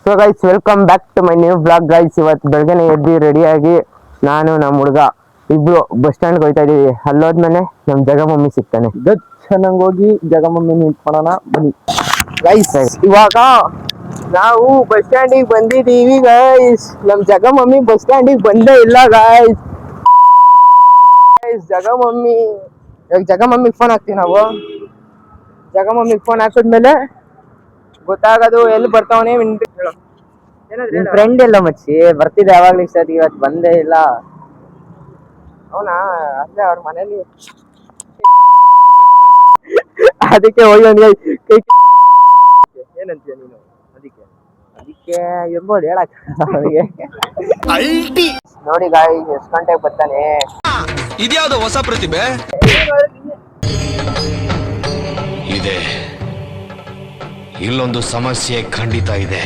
So guys welcome back to my new blog guys. ಇವತ್ತು ಬೆಳಗ್ಗೆ ಎದ್ದು ರೆಡಿಯಾಗಿ ನಾನು ನಮ್ಮ ಹುಡುಗ ಇಬ್ರು ಬಸ್ ಸ್ಟ್ಯಾಂಡ್ಗೆ ಹೋಗ್ತಾ ಇದೀವಿ. ಅಲ್ಲೋದ್ಮೇಲೆ ನಮ್ಮ ಜಗಮಮ್ಮಿ ಸಿಗ್ತಾನೆ. ಚೆನ್ನಾಗಿ ಹೋಗಿ ಜಗಮಮ್ಮಿ ನಿಂತ್ಕೊಳ್ಳೋಣ ಬನ್ನಿ ಗೈಸ್. ಇವಾಗ ನಾವು ಬಸ್ ಸ್ಟ್ಯಾಂಡಿಗೆ ಬಂದಿದ್ದೀವಿ ಗೈಸ್. ನಮ್ಮ ಜಗಮಮ್ಮಿ ಬಸ್ ಸ್ಟ್ಯಾಂಡಿಗೆ ಬಂದೇ ಇಲ್ಲ ಗೈಸ್. ಜಗಮಮ್ಮಿ ಜಗಮಮ್ಮಿಗೆ ಫೋನ್ ಹಾಕ್ತೀವಿ ನಾವು. ಜಗಮಮ್ಮಿಗೆ ಫೋನ್ ಹಾಕಿದ್ಮೇಲೆ ಗೊತ್ತಾಗೋದು ಎಲ್ಲಿ ಬರ್ತಾವನೆ. ನಿನ್ ಫ್ರೆಂಡ್ ಎಲ್ಲ ಮಚ್ಚಿ ಬರ್ತಿದ್ದೆ ಯಾವಾಗ್ಲೂ ಇಷ್ಟ. ಇವತ್ತು ಬಂದೇ ಇಲ್ಲ. ಅವನಾ ಅಲ್ಲೇ ಅವ್ರ ಮನೇಲಿ. ಅದಕ್ಕೆ ಹೋಗಿ ಕೈ ಏನಂತೀಯ ನೀನು? ಅದಕ್ಕೆ ಎಂಬೋದು ಹೇಳಕ್ ಅವನಿಗೆ. ನೋಡಿ ಗಾಯಿ ಎಷ್ಟು ಗಂಟೆಗೆ ಬರ್ತಾನೆ. ಇದ್ಯಾವುದು ಹೊಸ ಪ್ರತಿಭೆ ಇದೆ. ಇಲ್ಲೊಂದು ಸಮಸ್ಯೆ ಖಂಡಿತ ಇದೆ.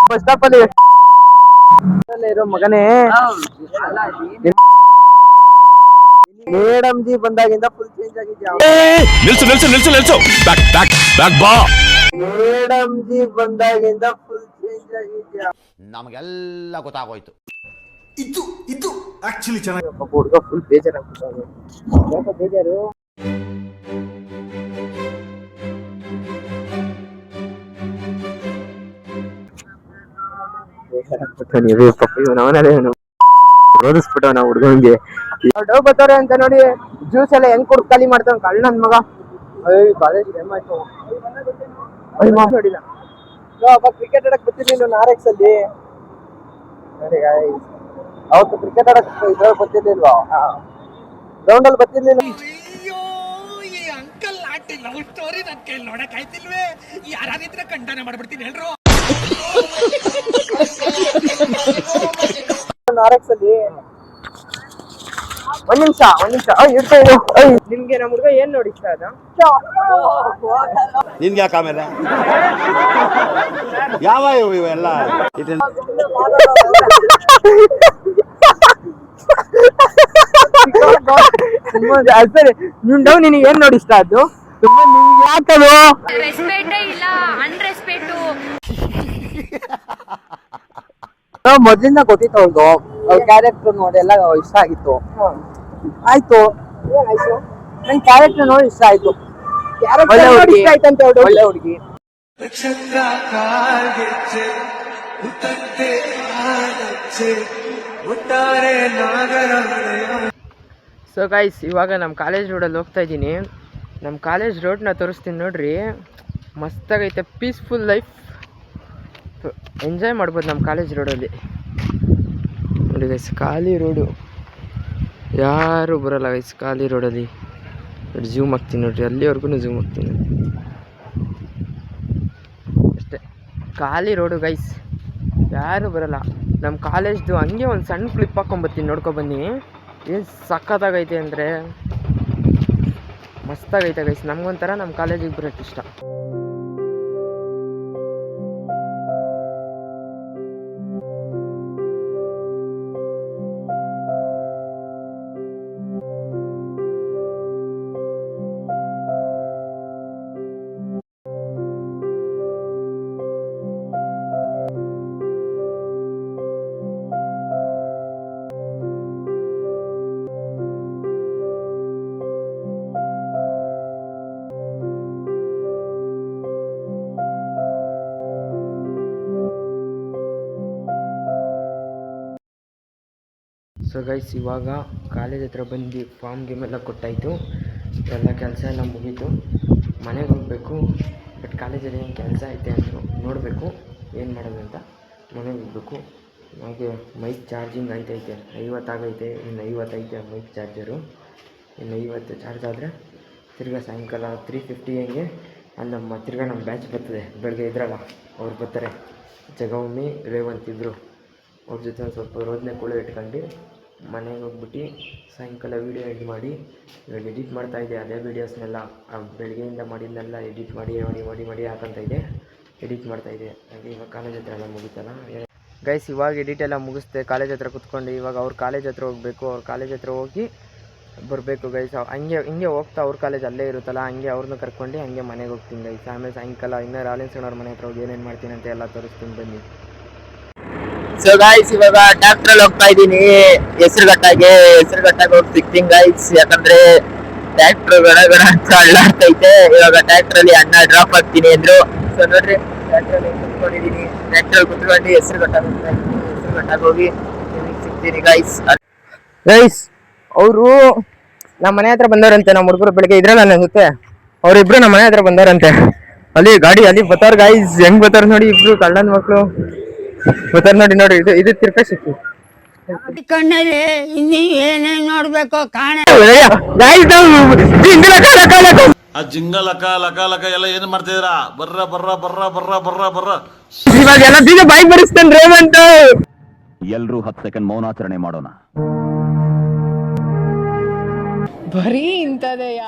ಬಸ್ ಸ್ಟಾಪ್ ಅಲ್ಲಿ ಇರೋ ಮಗನೇ ಮೇಡಮ್ ಜಿ ಬಂದಾಗಿಂದ ಫುಲ್ ಚೇಂಜ್ ಆಗಿದ್ಯಾ. ಮೇಡಮ್ ಜಿ ಬಂದಾಗಿಂದ ಫುಲ್ ಚೇಂಜ್ ಆಗಿದ್ಯಾ. ನಮಗೆಲ್ಲ ಗೊತ್ತಾಗೋಯ್ತು. ಇದು ಆಕ್ಚುಲಿ ಚೆನ್ನಾಗಿ ಹುಡುಗ ಫುಲ್ ಬೇಜಾರಾಗ್ಬಿಟ್ಟು ಬೇಜಾರು. ರೋದಿಸ್ಬಿಟ್ಟ ನಾವು ಹುಡುಗಂಗೆ ಡವ್ ಬರ್ತಾರೆ ಅಂತ ನೋಡಿ. ಜ್ಯೂಸ್ ಎಲ್ಲ ಹೆಂಗ್ ಕುಡ್ ಖಾಲಿ ಮಾಡ್ತಾವ ಕಳ್ಳ ನನ್ ಮಗ. ಕಾಲೇಜ್ ಟೈಮ್ ಆಯ್ತು ನೋಡಿಲ್ಲ. ಕ್ರಿಕೆಟ್ ಆಡಕ್ ಬರ್ತಿರ್ಲಿಲ್ಲ RX ಅಲ್ಲಿ. ಅವತ್ತು ಕ್ರಿಕೆಟ್ ಆಡಕ್ ಇದ್ರಲ್ಲಿ ಬರ್ತಿರ್ಲಿಲ್ವಾ? ಗ್ರೌಂಡ್ ಅಲ್ಲಿ ಬರ್ತಿರ್ಲಿಲ್ಲ. ಅಂಕಲ್ ಆಂಟಿ ಲವ್ ಸ್ಟೋರಿ ನನ್ ಕೈಲಿ ನೋಡಕ್ ಆಯ್ತಿಲ್ವೇ? ಯಾರಿದ್ರೆ ಖಂಡನೆ ಮಾಡ್ಬಿಡ್ತೀನಿ ಹೇಳ್ರು. RX ಅಲ್ಲಿ ಒಂದ್ ನಿಮಿಷ ಇರ್ತಾ ಇರು. ನಿಮ್ಗೆ ನಮ್ಮ ಹುಡುಗ ಏನ್ ನೋಡಿ ಇಷ್ಟ ಅದ? ನಿನ್ಗೆ ಯಾಕೆ ಆಮೇಲೆ ಯಾವ ಇವೆಲ್ಲ ಸರಿ ನಿನ್ ಡವ್ ನಿನಗೆ ಏನ್ ನೋಡಿ ಇಷ್ಟ ಅದು? ತುಂಬಾ ನಿಮ್ಗೆ ಯಾಕದು ರೆಸ್ಪೆಕ್ಟ್ ಇಲ್ಲ ಅನ್ರೆಸ್ಪೆಕ್ಟ್. ಮೊದ್ಲಿಂದ ಗೊತ್ತಿತ್ತು ಅವ್ರದ್ದು. ಅವ್ರ ಕ್ಯಾರೆಕ್ಟರ್ ನೋಡಿ ಎಲ್ಲ ಇಷ್ಟ ಆಗಿತ್ತು. ಆಯ್ತು ನನ್ ಕ್ಯಾರೆಕ್ಟರ್ ನೋಡಿ ಇಷ್ಟ ಆಯ್ತು. ಒಳ್ಳೆ ಹುಡುಗಿ. ಸೊ ಗೈಸ್ ಇವಾಗ ನಮ್ಮ ಕಾಲೇಜ್ ರೋಡಲ್ಲಿ ಹೋಗ್ತಾ ಇದ್ದೀನಿ. ನಮ್ಮ ಕಾಲೇಜ್ ರೋಡ್ನ ತೋರಿಸ್ತೀನಿ ನೋಡ್ರಿ. ಮಸ್ತಾಗೈತೆ, ಪೀಸ್ಫುಲ್ ಲೈಫ್ ಎಂಜಾಯ್ ಮಾಡ್ಬೋದು ನಮ್ಮ ಕಾಲೇಜ್ ರೋಡಲ್ಲಿ. ನೋಡಿ ಗೈಸ್ ಖಾಲಿ ರೋಡು, ಯಾರು ಬರೋಲ್ಲ ಗೈಸ್ ಖಾಲಿ ರೋಡಲ್ಲಿ. ನೋಡಿ ಝೂಮ್ ಹಾಕ್ತೀನಿ ನೋಡ್ರಿ, ಅಲ್ಲಿವರೆಗೂ ಝೂಮ್ ಹಾಕ್ತೀನಿ ಅಷ್ಟೇ. ಖಾಲಿ ರೋಡು ಗೈಸ್, ಯಾರು ಬರೋಲ್ಲ. ನಮ್ಮ ಕಾಲೇಜ್ದು ಹಂಗೆ ಒಂದು ಸಣ್ಣ ಕ್ಲಿಪ್ ಹಾಕ್ಕೊಂಬತ್ತೀನಿ, ನೋಡ್ಕೊಬನ್ನಿ. ಏನು ಸಖತ್ತಾಗೈತೆ ಅಂದರೆ ಮಸ್ತಾಗೈತೆ ಗೈಸ್. ನಮಗೊಂಥರ ನಮ್ಮ ಕಾಲೇಜಿಗೆ ಬರೋಕ್ಕೆ ಇಷ್ಟ. ಸೊ ಗೈಸ್ ಇವಾಗ ಕಾಲೇಜ್ ಹತ್ರ ಬಂದು ಫಾರ್ಮ್ ಗೇಮೆಲ್ಲ ಕೊಟ್ಟಾಯಿತು. ಎಲ್ಲ ಕೆಲಸ ಎಲ್ಲ ಮುಗೀತು. ಮನೆಗೆ ಹೋಗಬೇಕು. ಬಟ್ ಕಾಲೇಜಲ್ಲಿ ಏನು ಕೆಲಸ ಐತೆ ಅಂದರು, ನೋಡಬೇಕು ಏನು ಮಾಡೋದು ಅಂತ. ಮನೆಗೆ ಹೋಗಬೇಕು. ಹಾಗೆ ಮೈಕ್ ಚಾರ್ಜಿಂಗ್ ಆಯ್ತೈತೆ, 50 ಆಗೈತೆ. ಇನ್ನು 50 ಐತೆ ಮೈಕ್ ಚಾರ್ಜರು. ಇನ್ನು 50 ಚಾರ್ಜ್ ಆದರೆ ತಿರ್ಗಾ ಸಾಯಂಕಾಲ 3:50 ಹಂಗೆ ಅಲ್ಲಿ ತಿರ್ಗಾ ನಮ್ಮ ಬ್ಯಾಚ್ ಬರ್ತದೆ. ಬೆಳಗ್ಗೆ ಇದ್ರಲ್ಲ ಅವ್ರು ಬರ್ತಾರೆ, ಜಗಮಮ್ಮಿ ರೇವಂತ್ ಇದ್ದರು. ಅವ್ರ ಜೊತೆ ಒಂದು ಸ್ವಲ್ಪ ರೋದನೆ ಕೂಡ ಇಟ್ಕೊಂಡು ಮನೆಗೆ ಹೋಗ್ಬಿಟ್ಟು ಸಾಯಂಕಾಲ ವೀಡಿಯೋ ಎಡಿಟ್ ಮಾಡಿ, ಇವಾಗ ಎಡಿಟ್ ಮಾಡ್ತಾಯಿದ್ದೆ ಅದೇ ವೀಡಿಯೋಸ್ನೆಲ್ಲ ಬೆಳಗ್ಗೆಯಿಂದ ಮಾಡಿದ್ದನ್ನೆಲ್ಲ ಎಡಿಟ್ ಮಾಡಿ ಹಾಕಂತ ಇದೆ. ಎಡಿಟ್ ಮಾಡ್ತಾಯಿದ್ದೆ. ಹಾಗೆ ಇವಾಗ ಕಾಲೇಜ್ ಹತ್ರ ಎಲ್ಲ ಮುಗಿತಲ್ಲ ಗೈಸ್. ಇವಾಗ ಎಡಿಟ್ ಎಲ್ಲ ಮುಗಿಸ್ದೆ ಕಾಲೇಜ್ ಹತ್ರ ಕುತ್ಕೊಂಡು. ಇವಾಗ ಅವ್ರ ಕಾಲೇಜ್ ಹತ್ರ ಹೋಗಬೇಕು. ಅವ್ರ ಕಾಲೇಜ್ ಹತ್ರ ಹೋಗಿ ಬರಬೇಕು ಗೈಸ್. ಹಿಂಗೆ ಹೋಗ್ತಾ ಅವ್ರ ಕಾಲೇಜ್ ಅಲ್ಲೇ ಇರುತ್ತಲ್ಲ, ಹಂಗೆ ಅವ್ರನ್ನ ಕರ್ಕೊಂಡು ಹಂಗೆ ಮನೆಗೆ ಹೋಗ್ತೀನಿ ಗೈಸ್. ಆಮೇಲೆ ಸಾಯಂಕಾಲ ಇನ್ನೂ ರಾಲಿನ್ಸ್ ಅವ್ರ ಮನೆ ಹತ್ರ ಹೋಗಿ ಏನೇನು ಮಾಡ್ತೀನಿ ಅಂತ ಎಲ್ಲ ತೋರಿಸ್ತೀನಿ ಬನ್ನಿ. ಸೊ ಗೈಸ್ ಇವಾಗ ಟ್ರ್ಯಾಕ್ಟ್ರಲ್ಲಿ ಹೋಗ್ತಾ ಇದ್ದೀನಿ ಹೆಸರುಘಟ್ಟಾಗೆ ಹೋಗಿ ಸಿಗ್ತೀನಿ ಗೈಸ್. ಯಾಕಂದ್ರೆ ಟ್ರ್ಯಾಕ್ಟರ್ ಗಡ ಅಂತ ಅಳ್ಳಾಡ್ತೈತೆ. ಇವಾಗ ಟ್ರ್ಯಾಕ್ಟ್ರಲ್ಲಿ ಅಣ್ಣ ಡ್ರಾಪ್ ಆಗ್ತೀನಿ ಅಂದ್ರು. ಸೊ ನೋಡ್ರಿ ಟ್ರ್ಯಾಕ್ಟ್ರಲ್ಲಿ ಕುತ್ಕೊಂಡಿದ್ದೀನಿ. ಟ್ರ್ಯಾಕ್ಟ್ರಲ್ಲಿ ಕುತ್ಕೊಂಡು ಹೆಸರುಘಟ್ಟಾಗೆ ಹೋಗಿ ಸಿಗ್ತೀನಿ ಗೈಸ್. ಅವರು ನಮ್ಮ ಮನೆ ಹತ್ರ ಬಂದವರಂತೆ. ನಮ್ಮ ಹುಡುಗರು ಬೆಳಿಗ್ಗೆ ಇದ್ರಲ್ಲ ನನ್ನ ಜೊತೆ, ಅವ್ರಿಬ್ರು ನಮ್ಮ ಮನೆ ಹತ್ರ ಬಂದವರಂತೆ. ಅಲ್ಲಿ ಗಾಡಿ ಅಲ್ಲಿ ಬರ್ತಾರ ಗೈಸ್. ಹೆಂಗ್ ಬರ್ತಾರ ನೋಡಿ, ಇಬ್ರು ಕಳ್ಳನ ಮಕ್ಳು ಬರ್ತಾರ ನೋಡಿ. ಇದು ತಿರ್ಪೆ ಸಿಕ್ಕು ಕಣ್ಣಲ್ಲಿ ಇನ್ನೀ ಏನೇನ್ ನೋಡ್ಬೇಕು ಕಾಣ. ಆ ಜಿಂಗ ಲಕ ಲಕ ಲಕ ಎಲ್ಲ ಏನ್ ಮಾಡ್ತಿದ್ದೀರಾ? ಬರ್ರ ಬರ್ರ ಬರ್ರ ಬರ್ರ ಬರ್ರ ಬರ್ರ. ಇವಾಗ ಎಲ್ಲ ಬೀಗ ಬೈಕ್ ಬರಿಸ್ತೇನೆ ರೇವಂತ್. ಎಲ್ರೂ 10 ಸೆಕೆಂಡ್ ಮೌನಾಚರಣೆ ಮಾಡೋಣ. ಬರೀ ಇಂಥದೆಯ.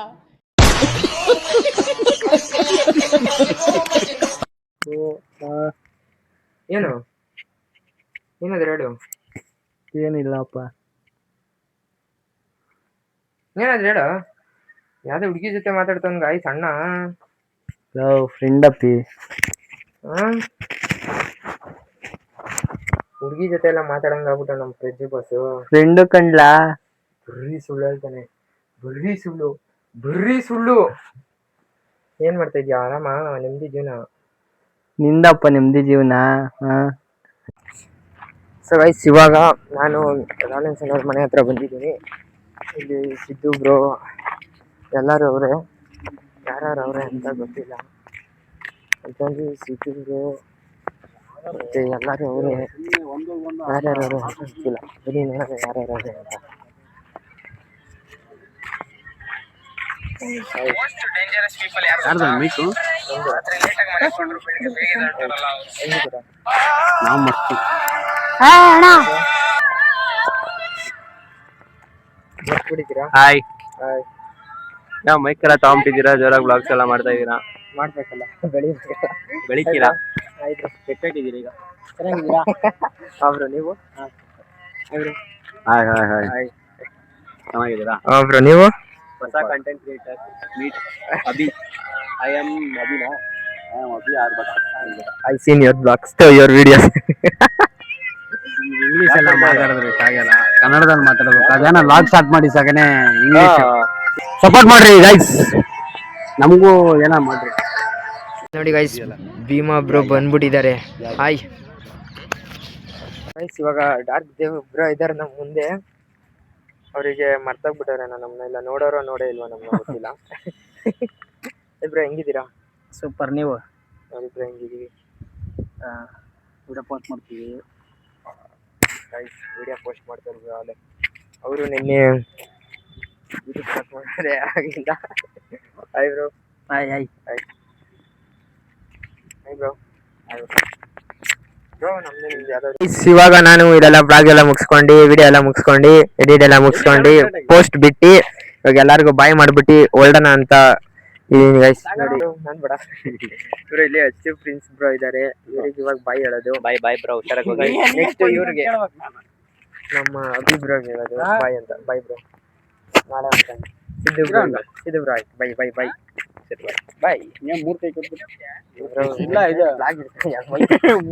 ಏನು ಏನಾದ್ರು ಹೇಳು. ಏನಿಲ್ಲಪ್ಪ, ಏನಾದ್ರು ಹೇಳು. ಯಾವ್ದೋ ಹುಡುಗಿ ಜೊತೆ ಮಾತಾಡ್ತಾನ ಗಾಯ್ಸ್ ಅಣ್ಣ. ಫ್ರೆಂಡ್ ಅಪ್ಪಿ. ಹುಡುಗಿ ಜೊತೆ ಎಲ್ಲ ಮಾತಾಡಂಗ ಆಗ್ಬಿಟ್ಟ ನಮ್ಮ ಫ್ರಿಜ್ ಬಸ್. ಫ್ರೆಂಡ್ ಕಂಡ್ಲಾ? ಬರ್ರಿ ಸುಳ್ಳು ಹೇಳ್ತಾನೆ. ಬರ್ರಿ ಸುಳ್ಳು. ಏನ್ ಮಾಡ್ತಾ ಇದ್ಯಾ? ಆರಾಮ ನೆಮ್ಮದಿ ಜೀವನ? ನಿಂದಪ್ಪ ನೆಮ್ಮದಿ ಜೀವನ. ಸೊ ಗೈಸ್ ಇವಾಗ ನಾನು ರಾಲೆನ್ಸ್ ಅವ್ರ ಮನೆ ಹತ್ರ ಬಂದಿದ್ದೀನಿ. ಇಲ್ಲಿ ಸಿದ್ದು ಬ್ರೋ ಎಲ್ಲರೂ ಅವರೇ. ಯಾರ್ಯಾರು ಅವರೇ ಅಂತ ಗೊತ್ತಿಲ್ಲ. ಅಂತಂದು ಸಿದ್ದು ಬ್ರೋ ಮತ್ತೆ ಎಲ್ಲರೂ ಅವರೇ. ಯಾರ್ಯಾರು ಅವರೇ ಅಂತ ಗೊತ್ತಿಲ್ಲ. ಬರೀ ನೋಡೋಣ ಯಾರ್ಯಾರು ಅವರೇ ಅಂತ. ಹಾಯ್ ಯಾವ ಮೈಕೆಲ್ಲ ತಗೊಂಬಿಟ್ಟಿದ್ದೀರಾ? ಜೋರಾಗಿ ಬ್ಲಾಗ್ಸ್ ಎಲ್ಲ ಮಾಡ್ತಾ ಇದ್ದೀರಾ? ಮಾಡ್ಬೇಕಲ್ಲ, ಬೆಳಿತೀರಾ? ಆಯ್ತು ಕೆಟ್ಟಿದ್ದೀರಿ ಈಗ. ಚೆನ್ನಾಗಿದ್ದೀರಾ? ಅವ್ರು ನೀವು? ಹಾಯ್ ಹಾಯ್ ಹಾಯ್ ಚೆನ್ನಾಗಿದ್ದೀರಾ? ಅವ್ರು ನೀವು? ಹೊಸ content creator meet Abhi. I am ಅಭಿನಾ? I am Abhi I seen your blogs your videos. English ಎಲ್ಲ ಮಾತಾಡಿದ್ರೆ ಆಗಲ್ಲ, ಕನ್ನಡದಲ್ಲಿ ಮಾತಾಡಬೇಕು. ಅದೇನ ಲಾಗ್ ಸ್ಟಾರ್ಟ್ ಮಾಡಿ ಸಾಕನೆ ಇಂಗ್ಲಿಷ್ ಸಪೋರ್ಟ್ ಮಾಡ್ರಿ ಗೈಸ್. ನಮಗೂ ಏನ ಮಾಡ್ರಿ ನೋಡಿ ಗೈಸ್, ಭೀಮಾ ಬ್ರೋ ಬಂದ್ಬಿಟ್ಟಿದ್ದಾರೆ. ಹಾಯ್ ಗೈಸ್, ಇವಾಗ ಡಾರ್ಕ್ ದೇವ್ ಬ್ರೋ ಇದ್ದಾರೆ ನಮ್ಮ ಮುಂದೆ. ಅವರಿಗೆ ಮರ್ತೋಗ್ಬಿಟ್ಟವ್ರೆ ನಮ್ಮನ್ನ. ಇಲ್ಲ ನೋಡೋರೋ ನೋಡೇ ಇಲ್ವಾ ನಮ್ಮನ್ನ ಗೊತ್ತಿಲ್ಲ. ಇಬ್ರು ಹೆಂಗಿದ್ದೀರಾ? ಸೂಪರ್. ನೀವು? ನಾವಿಬ್ರು ಹೆಂಗಿದ್ದೀವಿ? ವಿಡಿಯೋ ಪೋಸ್ಟ್ ಮಾಡ್ತೀವಿ ಗೈಸ್. ವಿಡಿಯೋ ಪೋಸ್ಟ್ ಮಾಡ್ತಾರೆ ಬ್ರೋ. ಅಲ್ಲೇ ಅವರು ನಿನ್ನೆ ವಿಡಿಯೋ ಸ್ಟಾರ್ಟ್ ಮಾಡಿದ್ರೆ ಆಗಿಲ್ಲ. Hi bro. Hi hi hi hi bro. Bro ನಮ್ದು ನಿಮ್ದು ಯಾವ್ದಾದ್ರು. ಇವಾಗ ನಾನು ಇದೆಲ್ಲ ಬ್ಲಾಗ್ ಎಲ್ಲ ಮುಗಿಸ್ಕೊಂಡು, ವಿಡಿಯೋ ಎಲ್ಲ ಮುಗಿಸ್ಕೊಂಡು, ಎಡಿಟ್ ಎಲ್ಲ ಮುಗಿಸ್ಕೊಂಡು, ಪೋಸ್ಟ್ ಬಿಟ್ಟು ಇವಾಗ ಎಲ್ಲರಿಗೂ ಬಾಯ್ ಮಾಡ್ಬಿಟ್ಟು ಹೊಲ್ಡನ ಅಂತ ಇದೀನಿ ಗೈಸ್. ನೋಡಿ ನಾನು ಬೇಡ ಬ್ರೋ, ಇಲ್ಲಿ ಅಚ್ಚು ಪ್ರಿನ್ಸ್ ಬ್ರೋ ಇದ್ದಾರೆ. ಇವ್ರಿಗೆ ಇವಾಗ ಬಾಯ್ ಹೇಳೋದು. ಬಾಯ್ ಬಾಯ್ ಬ್ರೋ. ಹುಷಾರಾಗಿ ಹೋಗಿ. ನೆಕ್ಸ್ಟ್ ಇವ್ರಿಗೆ ನಮ್ಮ ಅಭಿ ಬ್ರೋ ಹೇಳೋದು ಬಾಯ್ ಅಂತ. Bye bro. ನಾಳೆ ಅಂತ ಸಿದ್ದು ಬ್ರೋ. ಸಿದ್ದು ಬ್ರೋ ಆಯ್ತು. Bye bye bye. ಸರಿ ಬಾಯ್ ಬಾಯ್. ಮೂರ್ ಕೈ ಕೊಟ್ಟು ಇಲ್ಲ ಇದು ಬ್ಲಾಗ್ ಇರುತ್ತೆ.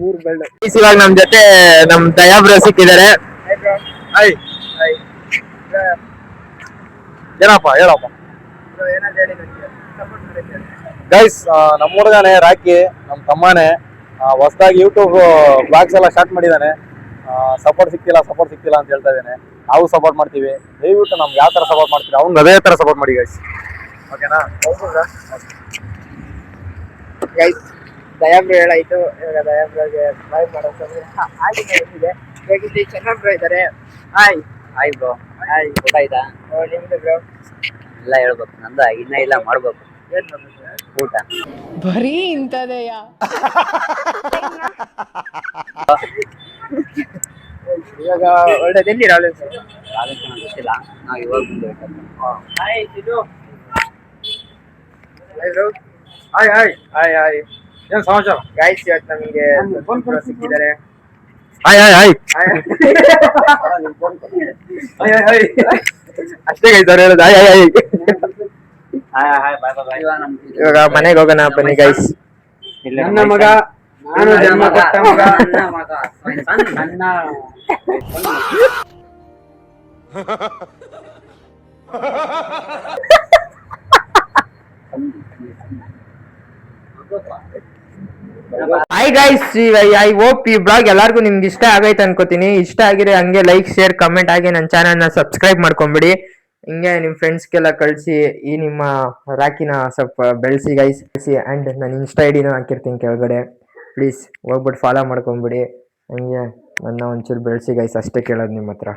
ಮೂರು ಬೆಳ್ಳು. ಇವಾಗ ನಮ್ಮ ಜೊತೆ ನಮ್ಮ ದಯಾ ಬ್ರೋ ಸಿಕ್ಕಿದ್ದಾರೆ. ಹಾಯ್ ಹಾಯ್ ಏನಪ್ಪ ಹೇಳಪ್ಪ ಬ್ರೋ. ಏನಾದ್ರು ಹೇಳಿ ನನಗೆ ಸಪೋರ್ಟ್ ಮಾಡಿ. ಗೈಸ್, ನಮ್ಮ ಹುಡುಗನೇ ರಾಕಿ, ನಮ್ಮ ತಮ್ಮನೇ ಹೊಸದಾಗಿ ಯೂಟ್ಯೂಬ್ ಬ್ಲಾಗ್ಸ್ ಎಲ್ಲ ಸ್ಟಾರ್ಟ್ ಮಾಡಿದ್ದಾನೆ. ಸಪೋರ್ಟ್ ಸಿಕ್ತಿಲ್ಲ ಅಂತ ಹೇಳ್ತಾ ಇದ್ದಾನೆ. ನಾವು ಸಪೋರ್ಟ್ ಮಾಡ್ತೀವಿ. ದಯವಿಟ್ಟು ನಮ್ಗೆ ಯಾವ ಥರ ಸಪೋರ್ಟ್ ಮಾಡ್ತೀವಿ ಅವ್ನಿಗೆ ಅದೇ ಥರ ಸಪೋರ್ಟ್ ಮಾಡಿ ಗೈಸ್. ಓಕೆನಾ? ಗೈಸ್, ದಯಾ ಬ್ರೋ ಹೇಳಾಯ್ತು. ಇವಾಗ ದಯಾ ಬ್ರೋಗೆ ಬಾಯ್ ಮಾಡೋ ಸಮಯ ಆಗಿದೆ. ಇವಾಗ ಇಲ್ಲಿ ಚೆನ್ನ ಬ್ರೋ ಇದ್ದಾರೆ. Hi hi bro. ಹಾಯ್. ಊಟ ಆಯ್ತಾ? ನಿಮ್ದು ಬ್ರೋ? ಎಲ್ಲ ಹೇಳ್ಬೇಕು. ನಂದು ಇನ್ನ ಇಲ್ಲ, ಮಾಡ್ಬೇಕು ಏನ್ ಮಾಡ್ಬೇಕು ಊಟ. ಬರೀ ಇಂಥದೆಯ. ಇವಾಗ ಒಳ್ಳೆದೆಲ್ಲಿ ರಾಲೆನ್ಸ್? ರಾಲೆನ್ಸ್ ಗೊತ್ತಿಲ್ಲ, ನಾವು ಇವಾಗ ಮುಂದೆ. Hi Siddu. Hi bro. Hi hi hi hi. ಏನು ಸಮಾಚಾರ? ಗೈಸ್ ಇವತ್ತು ನಮಗೆ ಸಿಕ್ಕಿದ್ದಾರೆ. ಹಾಯ್ ಹಾಯ್ ಹಾಯ್ ಅಷ್ಟೇ ಗೈಸ್ ಅವ್ರು ಹೇಳೋದು ಹಾಯ್ ಹಾಯ್ ಹಾಯ್. ಇವಾಗ ಮನೆಗೆ ಹೋಗೋಣ ಬನ್ನಿ ಗೈಸ್. ನನ್ನ ಮಗ ನಾನು ಜನ್ಮ ಕೊಟ್ಟ ಮಗ ನನ್ನ ಹಾಯ್ ಗೈಸ್, ಐ ಹೋಪ್ ಈ ಬ್ಲಾಗ್ ಎಲ್ಲರಿಗೂ ನಿಮ್ಗೆ ಇಷ್ಟ ಆಗೈತೆ ಅನ್ಕೋತೀನಿ. ಇಷ್ಟ ಆಗಿದ್ರೆ ಹಂಗೆ ಲೈಕ್ ಶೇರ್ ಕಮೆಂಟ್ ಆಗಿ ನನ್ನ ಚಾನಲ್ನ ಸಬ್ಸ್ಕ್ರೈಬ್ ಮಾಡ್ಕೊಂಬಿಡಿ. ಹಿಂಗೆ ನಿಮ್ಮ ಫ್ರೆಂಡ್ಸ್ಗೆಲ್ಲ ಕಳಿಸಿ ಈ ನಿಮ್ಮ ರಾಕಿನ ಸ್ವಲ್ಪ ಬೆಳೆಸಿ ಗೈಸ್. ಆ್ಯಂಡ್ ನಾನು ಇನ್ಸ್ಟಾ ಐಡಿನೂ ಹಾಕಿರ್ತೀನಿ ಕೆಳಗಡೆ. ಪ್ಲೀಸ್ ಹೋಗ್ಬಿಟ್ಟು ಫಾಲೋ ಮಾಡ್ಕೊಂಬಿಡಿ. ಹಂಗೆ ನನ್ನ ಒಂಚೂರು ಬೆಳೆಸಿ ಗೈಸ್, ಅಷ್ಟೇ ಕೇಳೋದು ನಿಮ್ಮ ಹತ್ರ.